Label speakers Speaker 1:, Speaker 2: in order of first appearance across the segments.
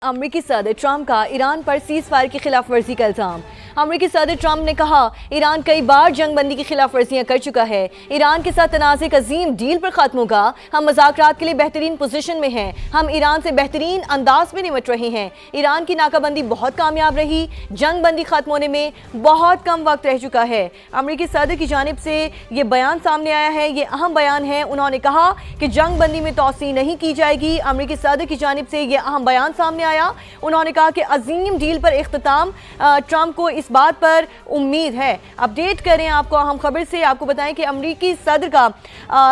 Speaker 1: امریکی صدر ٹرمپ کا ایران پر سیز فائر کی خلاف ورزی کا الزام۔ امریکی صدر ٹرمپ نے کہا ایران کئی بار جنگ بندی کی خلاف ورزیاں کر چکا ہے، ایران کے ساتھ تنازع ایک عظیم ڈیل پر ختم ہوگا، ہم مذاکرات کے لیے بہترین پوزیشن میں ہیں، ہم ایران سے بہترین انداز میں نمٹ رہے ہیں، ایران کی ناکہ بندی بہت کامیاب رہی، جنگ بندی ختم ہونے میں بہت کم وقت رہ چکا ہے۔ امریکی صدر کی جانب سے یہ بیان سامنے آیا ہے، یہ اہم بیان ہے، انہوں نے کہا کہ جنگ بندی میں توسیع نہیں کی جائے گی۔ امریکی صدر کی جانب سے یہ اہم بیان سامنے آیا، انہوں نے کہا کہ عظیم ڈیل پر اختتام، ٹرمپ کو اس بات پر امید ہے۔ اپڈیٹ کریں آپ کو اہم خبر سے، آپ کو بتائیں کہ امریکی صدر کا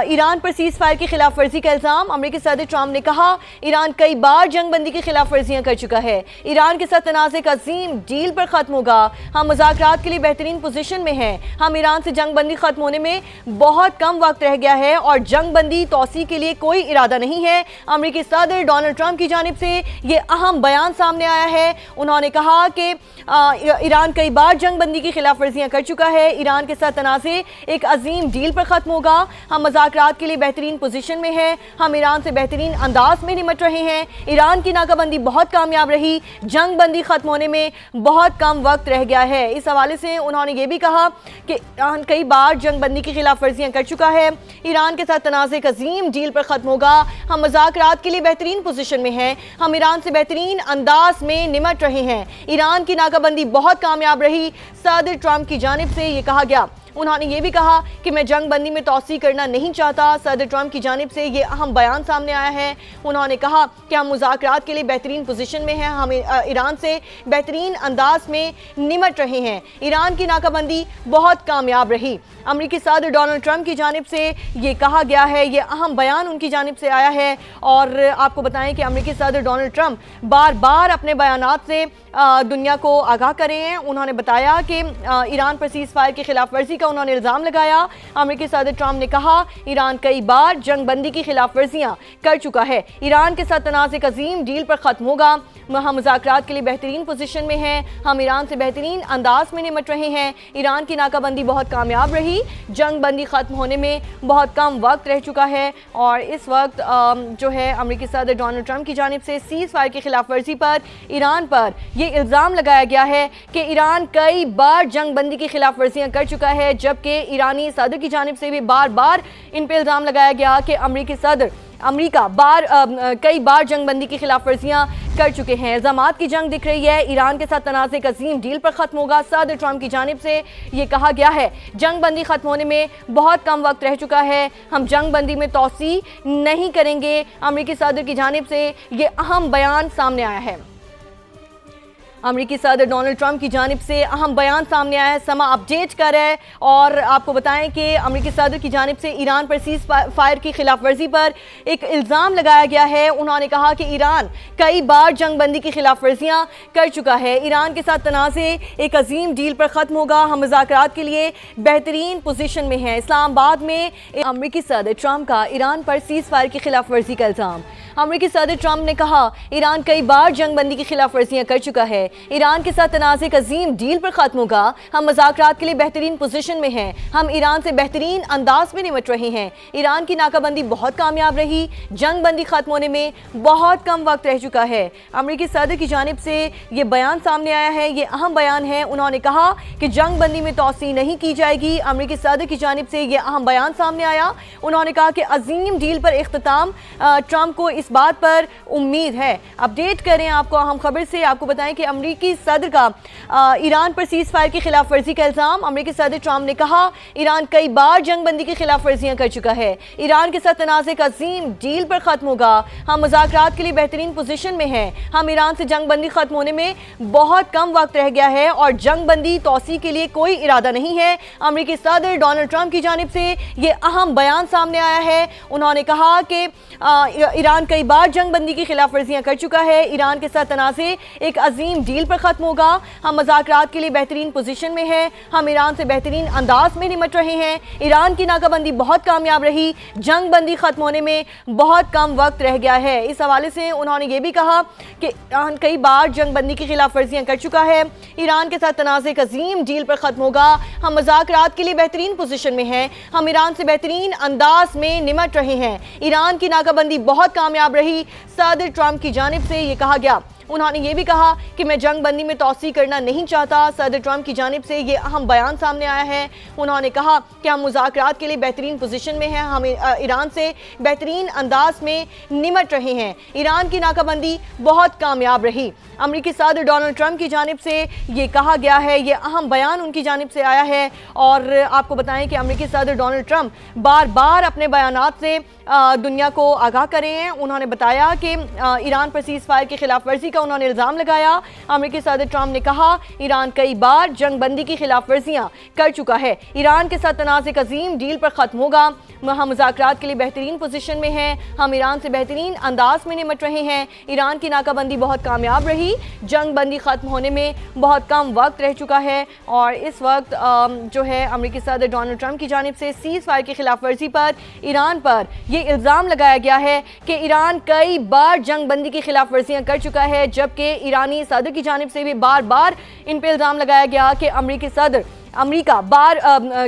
Speaker 1: ایران پر سیز فائر کی خلاف ورزی کا الزام۔ امریکی صدر ٹرمپ نے کہا ایران کئی بار جنگ بندی کی خلاف ورزیاں کر چکا ہے، ایران کے ساتھ تنازع ایک عظیم ڈیل پر ختم ہوگا، ہم مذاکرات کے لیے بہترین پوزیشن میں ہیں، ہم ایران سے جنگ بندی ختم ہونے میں بہت کم وقت رہ گیا ہے اور جنگ بندی توسیع کے لیے کوئی ارادہ نہیں ہے۔ امریکی صدر ڈونلڈ ٹرمپ کی جانب سے یہ اہم بیان سامنے آیا ہے، انہوں نے کہا کہ ایران کئی بار جنگ بندی کی خلاف ورزیاں کر چکا ہے، ایران کے ساتھ تنازع ایک عظیم ڈیل پر ختم ہوگا، ہم مذاکرات کے لیے بہترین پوزیشن میں ہیں، ہم ایران سے بہترین انداز میں نمٹ رہے ہیں، ایران کی ناکہ بندی بہت کامیاب رہی، جنگ بندی ختم ہونے میں بہت کم وقت رہ گیا ہے۔ اس حوالے سے انہوں نے یہ بھی کہا کہ ایران کئی بار جنگ بندی کی خلاف ورزیاں کر چکا ہے، ایران کے ساتھ تنازع ایک عظیم ڈیل پر ختم ہوگا، ہم مذاکرات کے لیے بہترین پوزیشن میں ہیں، ہم ایران سے بہترین انداز میں نمٹ رہے ہیں، ایران کی ناکہ بندی بہت کامیاب رہی، صدر ٹرمپ کی جانب سے یہ کہا گیا۔ انہوں نے یہ بھی کہا کہ میں جنگ بندی میں توسیع کرنا نہیں چاہتا، صدر ٹرمپ کی جانب سے یہ اہم بیان سامنے آیا ہے، انہوں نے کہا کہ ہم مذاکرات کے لیے بہترین پوزیشن میں ہیں، ہم ایران سے بہترین انداز میں نمٹ رہے ہیں، ایران کی ناکہ بندی بہت کامیاب رہی۔ امریکی صدر ڈونلڈ ٹرمپ کی جانب سے یہ کہا گیا ہے، یہ اہم بیان ان کی جانب سے آیا ہے، اور آپ کو بتائیں کہ امریکی صدر ڈونلڈ ٹرمپ بار بار اپنے بیانات سے دنیا کو آگاہ کرے ہیں۔ انہوں نے بتایا کہ ایران پر سیز فائر کی خلاف ورزی کا انہوں نے الزام لگایا۔ امریکی صدر ٹرمپ نے کہا ایران کئی بار جنگ بندی کی خلاف ورزیاں کر چکا ہے، ایران کے ساتھ تنازع ایک عظیم ڈیل پر ختم ہوگا، ہم مذاکرات کے لیے بہترین پوزیشن میں ہیں، ہم ایران سے بہترین انداز میں نمٹ رہے ہیں، ایران کی ناکہ بندی بہت کامیاب رہی، جنگ بندی ختم ہونے میں بہت کم وقت رہ چکا ہے، اور اس وقت جو ہے امریکی صدر ڈونلڈ ٹرمپ کی جانب سے سیز فائر کی خلاف ورزی پر ایران پر یہ الزام لگایا گیا ہے کہ ایران کئی بار جنگ بندی کی خلاف ورزیاں کر چکا ہے، جبکہ ایرانی صدر کی جانب سے بھی بار بار ان پہ الزام لگایا گیا کہ امریکہ کئی بار جنگ بندی کی خلاف ورزیاں کر چکے ہیں۔ الزامات کی جنگ دکھ رہی ہے، ایران کے ساتھ تنازع ایک عظیم ڈیل پر ختم ہوگا، صدر ٹرمپ کی جانب سے یہ کہا گیا ہے جنگ بندی ختم ہونے میں بہت کم وقت رہ چکا ہے، ہم جنگ بندی میں توسیع نہیں کریں گے، امریکی صدر کی جانب سے یہ اہم بیان سامنے آیا ہے۔ امریکی صدر ڈونلڈ ٹرمپ کی جانب سے اہم بیان سامنے آیا ہے، سما اپڈیٹ کر رہا ہے، اور آپ کو بتائیں کہ امریکی صدر کی جانب سے ایران پر سیز فائر کی خلاف ورزی پر ایک الزام لگایا گیا ہے۔ انہوں نے کہا کہ ایران کئی بار جنگ بندی کی خلاف ورزیاں کر چکا ہے، ایران کے ساتھ تنازع ایک عظیم ڈیل پر ختم ہوگا، ہم مذاکرات کے لیے بہترین پوزیشن میں ہیں۔ اسلام آباد میں امریکی صدر ٹرمپ کا ایران پر سیز فائر کی خلاف ورزی کا الزام۔ امریکی صدر ٹرمپ نے کہا ایران کئی بار جنگ بندی کی خلاف ورزیاں کر چکا ہے، ایران کے ساتھ تنازع ایک عظیم ڈیل پر ختم ہوگا، ہم مذاکرات کے لیے بہترین پوزیشن میں ہیں، ہم ایران سے بہترین انداز میں نمٹ رہے ہیں، ایران کی ناکہ بندی بہت کامیاب رہی، جنگ بندی ختم ہونے میں بہت کم وقت رہ چکا ہے۔ امریکی صدر کی جانب سے یہ بیان سامنے آیا ہے، یہ اہم بیان ہے، انہوں نے کہا کہ جنگ بندی میں توسیع نہیں کی جائے گی۔ امریکی صدر کی جانب سے یہ اہم بیان سامنے آیا، انہوں نے کہا کہ عظیم ڈیل پر اختتام، ٹرمپ کو اس بات پر امید ہے۔ اپڈیٹ کریں آپ کو اہم خبر سے، آپ کو بتائیں کہ امریکی صدر کا ایران پر سیز فائر کی خلاف ورزی کا الزام۔ امریکی صدر ٹرمپ نے کہا ایران کئی بار جنگ بندی کی خلاف ورزیاں کر چکا ہے، ایران کے ساتھ تنازع ایک عظیم ڈیل پر ختم ہوگا، ہم مذاکرات کے لیے بہترین پوزیشن میں ہیں، ہم ایران سے جنگ بندی ختم ہونے میں بہت کم وقت رہ گیا ہے اور جنگ بندی توسیع کے لیے کوئی ارادہ نہیں ہے۔ امریکی صدر ڈونلڈ ٹرمپ کی جانب سے یہ اہم بیان سامنے آیا ہے، انہوں نے کہا کہ ایران کئی بار جنگ بندی کی خلاف ورزیاں کر چکا ہے، ایران کے ساتھ تنازع ایک عظیم ڈیل پر ختم ہوگا، ہم مذاکرات کے لیے بہترین پوزیشن میں ہیں، ہم ایران سے بہترین انداز میں نمٹ رہے ہیں، ایران کی ناکہ بندی بہت کامیاب رہی، جنگ بندی ختم ہونے میں بہت کم وقت رہ گیا ہے۔ اس حوالے سے انہوں نے یہ بھی کہا کہ ایران کئی بار جنگ بندی کی خلاف ورزیاں کر چکا ہے، ایران کے ساتھ تنازع ایک عظیم ڈیل پر ختم ہوگا، ہم مذاکرات کے لیے بہترین پوزیشن میں ہیں، ہم ایران سے بہترین انداز میں نمٹ رہے ہیں، ایران کی ناکہ بندی بہت کامیاب رہی، صدر ٹرمپ کی جانب سے یہ کہا گیا۔ انہوں نے یہ بھی کہا کہ میں جنگ بندی میں توسیع کرنا نہیں چاہتا. صدر ٹرمپ کی جانب سے یہ اہم بیان سامنے آیا ہے. انہوں نے کہا کہ ہم مذاکرات کے لیے بہترین پوزیشن میں ہیں, ہم ایران سے بہترین انداز میں نمٹ رہے ہیں. ایران کی ناکہ بندی بہت کامیاب رہی. امریکی صدر ڈونلڈ ٹرمپ کی جانب سے یہ کہا گیا ہے, یہ اہم بیان ان کی جانب سے آیا ہے. اور آپ کو بتائیں کہ امریکی صدر ڈونلڈ ٹرمپ بار بار اپنے بیانات سے دنیا کو آگاہ کر رہے ہیں. انہوں نے بتایا کہ ایران پر سیز فائر کی خلاف ورزی کا انہوں نے الزام لگایا. امریکی صدر ٹرمپ نے کہا ایران کئی بار جنگ بندی کی خلاف ورزیاں کر چکا ہے. ایران کے ساتھ تنازع کا عظیم ڈیل پر ختم ہوگا. ہم مذاکرات کے لیے بہترین پوزیشن میں ہیں. ہم ایران سے بہترین انداز میں نمٹ رہے ہیں. ایران کی ناکہ بندی بہت کامیاب رہی. جنگ بندی ختم ہونے میں بہت کم وقت رہ چکا ہے. اور اس وقت جو ہے امریکی صدر ڈونلڈ ٹرمپ کی جانب سے سیز فائر کی خلاف ورزی پر ایران پر یہ الزام لگایا گیا ہے کہ ایران کئی بار جنگ بندی کی خلاف ورزیاں کر چکا ہے, جبکہ ایرانی صدر کی جانب سے بھی بار بار ان پہ الزام لگایا گیا کہ امریکہ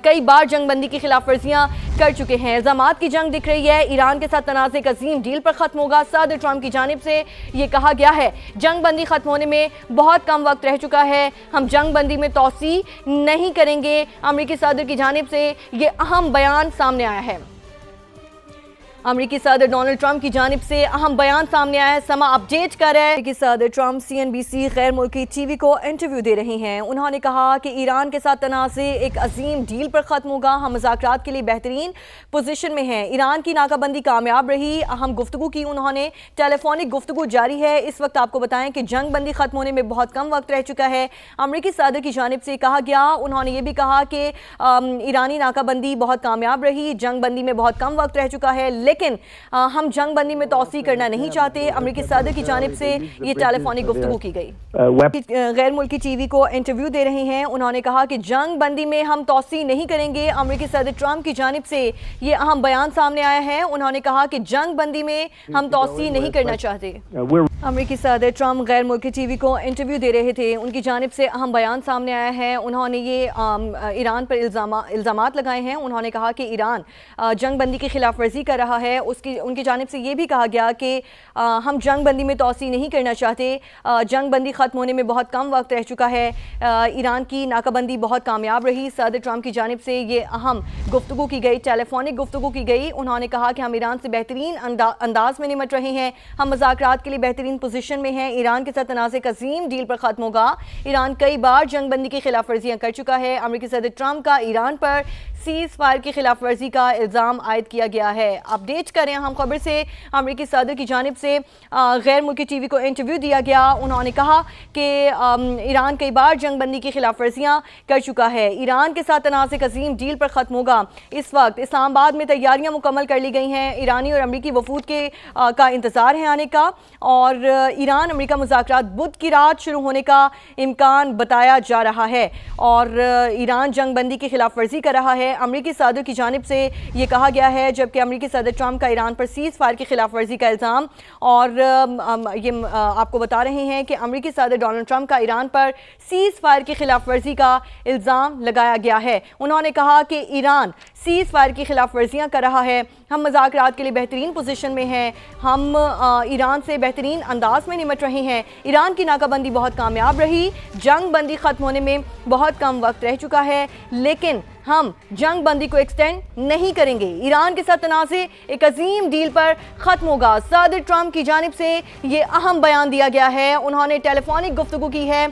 Speaker 1: کئی بار جنگ بندی کی خلاف ورزیاں کر چکے ہیں. الزامات کی جنگ دکھ رہی ہے. ایران کے ساتھ تنازع کا عظیم ڈیل پر ختم ہوگا. صدر ٹرمپ کی جانب سے یہ کہا گیا ہے جنگ بندی ختم ہونے میں بہت کم وقت رہ چکا ہے. ہم جنگ بندی میں توسیع نہیں کریں گے. امریکی صدر کی جانب سے یہ اہم بیان سامنے آیا ہے. امریکی صدر ڈونلڈ ٹرمپ کی جانب سے اہم بیان سامنے آیا ہے. سما اپڈیٹ کر رہا ہے. امریکی صدر ٹرمپ CNBC غیر ملکی ٹی وی کو انٹرویو دے رہے ہیں. انہوں نے کہا کہ ایران کے ساتھ تنازع ایک عظیم ڈیل پر ختم ہوگا. ہم مذاکرات کے لیے بہترین پوزیشن میں ہیں. ایران کی ناکہ بندی کامیاب رہی. اہم گفتگو کی انہوں نے. ٹیلیفونک گفتگو جاری ہے. اس وقت آپ کو بتائیں کہ جنگ بندی ختم ہونے میں بہت کم وقت رہ چکا ہے. امریکی صدر کی جانب سے کہا گیا. انہوں نے یہ بھی کہا کہ ایرانی ناکہ بندی بہت کامیاب رہی. جنگ بندی میں بہت کم وقت رہ چکا ہے, لیکن ہم جنگ بندی میں توسیع کرنا نہیں چاہتے. امریکی صدر کی جانب سے یہ ٹیلیفونک گفتگو کی گئی. غیر ملکی ٹی وی کو انٹرویو دے رہے ہیں. انہوں نے کہا کہ جنگ بندی میں ہم توسیع نہیں کریں گے. امریکی صدر ٹرمپ کی جانب سے یہ اہم بیان سامنے آیا ہے. انہوں نے کہا کہ جنگ بندی میں ہم توسیع نہیں کرنا چاہتے. امریکی صدر ٹرمپ غیر ملکی ٹی وی کو انٹرویو دے رہے تھے. ان کی جانب سے اہم بیان سامنے آیا ہے. انہوں نے یہ ایران پر الزامات لگائے ہیں. انہوں نے کہا کہ ایران جنگ بندی کی خلاف ورزی کر رہا ہے. ان کی جانب سے یہ بھی کہا گیا کہ ہم جنگ بندی میں توسیع نہیں کرنا چاہتے. جنگ بندی ختم ہونے میں بہت کم وقت رہ چکا ہے. ایران کی ناکہ بندی بہت کامیاب رہی. صدر ٹرمپ کی جانب سے یہ اہم گفتگو کی گئی, ٹیلیفونک گفتگو کی گئی. انہوں نے کہا کہ ہم ایران سے بہترین انداز میں نمٹ رہے ہیں. ہم مذاکرات کے لیے بہترین پوزیشن میں ہیں. ایران کے ساتھ تنازع کا عظیم ڈیل پر ختم ہوگا. ایران کئی بار جنگ بندی کی خلاف ورزیاں کر چکا ہے. امریکی صدر ٹرمپ کا ایران پر سیز فائر کی خلاف ورزی کا الزام عائد کیا گیا ہے. اپڈیٹ کریں ہم خبر سے. امریکی صدر کی جانب سے غیر ملکی ٹی وی کو انٹرویو دیا گیا. انہوں نے کہا کہ ایران کئی بار جنگ بندی کی خلاف ورزیاں کر چکا ہے. ایران کے ساتھ تنازع کا عظیم ڈیل پر ختم ہوگا. اس وقت اسلام آباد میں تیاریاں مکمل کر لی گئی ہیں. ایرانی اور امریکی وفود کا انتظار ہے آنے کا, اور ایران امریکہ مذاکرات بدھ کی رات شروع ہونے کا امکان بتایا جا رہا ہے. اور ایران جنگ بندی کی خلاف ورزی کر رہا ہے. امریکی صدر کی جانب سے یہ کہا گیا ہے, جبکہ امریکی صدر ٹرمپ کا ایران پر سیز فائر کی خلاف ورزی کا الزام. اور یہ آپ کو بتا رہے ہیں کہ امریکی صدر ڈونلڈ ٹرمپ کا ایران پر سیز فائر کی خلاف ورزی کا الزام لگایا گیا ہے. انہوں نے کہا کہ ایران سیز فائر کی خلاف ورزیاں کر رہا ہے. ہم مذاکرات کے لیے بہترین پوزیشن میں ہیں. ہم ایران سے بہترین انداز میں نمٹ رہے ہیں. ایران کی ناکہ بندی بہت کامیاب رہی. جنگ بندی ختم ہونے میں بہت کم وقت رہ چکا ہے, لیکن ہم جنگ بندی کو ایکسٹینڈ نہیں کریں گے. ایران کے ساتھ تنازع ایک عظیم ڈیل پر ختم ہوگا. صدر ٹرمپ کی جانب سے یہ اہم بیان دیا گیا ہے. انہوں نے ٹیلیفونک گفتگو کی ہے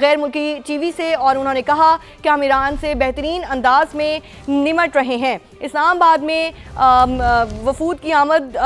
Speaker 1: غیر ملکی ٹی وی سے, اور انہوں نے کہا کہ ہم ایران سے بہترین انداز میں نمٹ رہے ہیں. اسلام آباد میں وفود کی آمد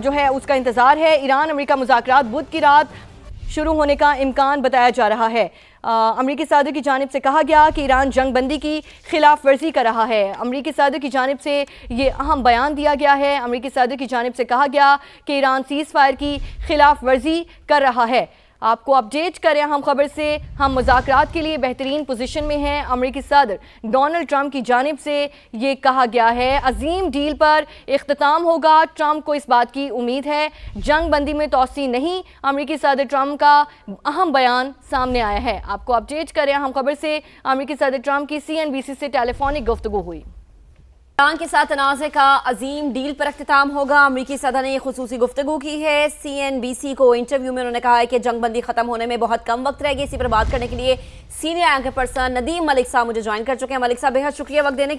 Speaker 1: جو ہے اس کا انتظار ہے. ایران امریکہ مذاکرات بدھ کی رات شروع ہونے کا امکان بتایا جا رہا ہے. امریکی صدر کی جانب سے کہا گیا کہ ایران جنگ بندی کی خلاف ورزی کر رہا ہے. امریکی صدر کی جانب سے یہ اہم بیان دیا گیا ہے. امریکی صدر کی جانب سے کہا گیا کہ ایران سیز فائر کی خلاف ورزی کر رہا ہے. آپ کو اپڈیٹ کریں ہم خبر سے. ہم مذاکرات کے لیے بہترین پوزیشن میں ہیں. امریکی صدر ڈونلڈ ٹرمپ کی جانب سے یہ کہا گیا ہے عظیم ڈیل پر اختتام ہوگا. ٹرمپ کو اس بات کی امید ہے. جنگ بندی میں توسیع نہیں. امریکی صدر ٹرمپ کا اہم بیان سامنے آیا ہے. آپ کو اپڈیٹ کریں ہم خبر سے. امریکی صدر ٹرمپ کی CNBC سے ٹیلیفونک گفتگو ہوئی.
Speaker 2: ایران کے ساتھ تنازع کا عظیم ڈیل پر اختتام ہوگا۔ امریکی صدر نے یہ خصوصی گفتگو کی ہے۔ CNBC کو انٹرویو میں انہوں نے کہا ہے کہ جنگ بندی ختم ہونے میں بہت کم وقت رہ گیا۔ اسی پر بات کرنے کے لیے سینئر اینکر پرسن ندیم ملک صاحب مجھے جوائن کر چکے ہیں۔ ملک صاحب بہت شکریہ وقت دینے